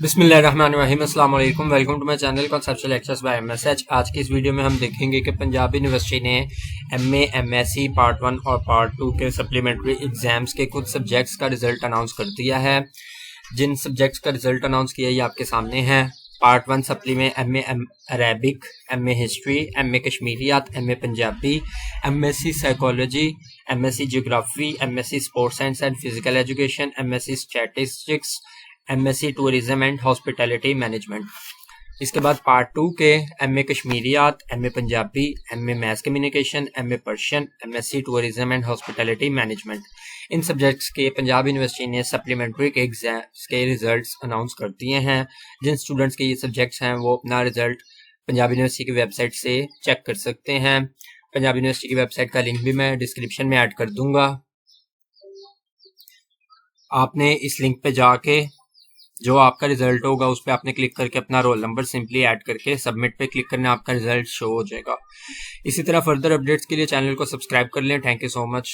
بسم اللہ الرحمن الرحیم، السلام علیکم، welcome to my channel conceptual lectures by M S H. آج کی اس ویڈیو میں ہم دیکھیں گے کہ پنجاب یونیورسٹی نے M A M S C part 1 اور پارٹ 2 کے سپلیمنٹری ایگزامز کے کچھ سبجیکٹس کا رزلٹ اناؤنس کر دیا ہے۔ جن سبجیکٹس کا رزلٹ اناؤنس کیا یہ آپ کے سامنے ہے۔ پارٹ 1 سپلی میں M A Arabic, M A history, M A کشمیریات، M A Punjabi, M S C psychology, M S C geography, M S C sports science and physical education, M S C statistics, M S C tourism and hospitality management. اس کے بعد part 2 کے M A کشمیریات، M A Punjabi, M A mass communication, M A Persian, M S C tourism and hospitality management. In subjects کے Punjab university نے supplementary کے exams کے results announce کر دیے ہیں۔ جن اسٹوڈنٹس کے یہ سبجیکٹس ہیں وہ اپنا رزلٹ پنجاب یونیورسٹی کی ویب سائٹ سے چیک کر سکتے ہیں۔ پنجاب یونیورسٹی کی ویب سائٹ کا لنک بھی میں ڈسکرپشن میں ایڈ کر دوں گا۔ آپ نے اس لنک پہ جا کے جو آپ کا رزلٹ ہوگا اس پہ آپ نے کلک کر کے اپنا رول نمبر سمپلی ایڈ کر کے سبمٹ پہ کلک کرنا، آپ کا رزلٹ شو ہو جائے گا۔ اسی طرح فردر اپڈیٹس کے لیے چینل کو سبسکرائب کر لیں۔ Thank you so much.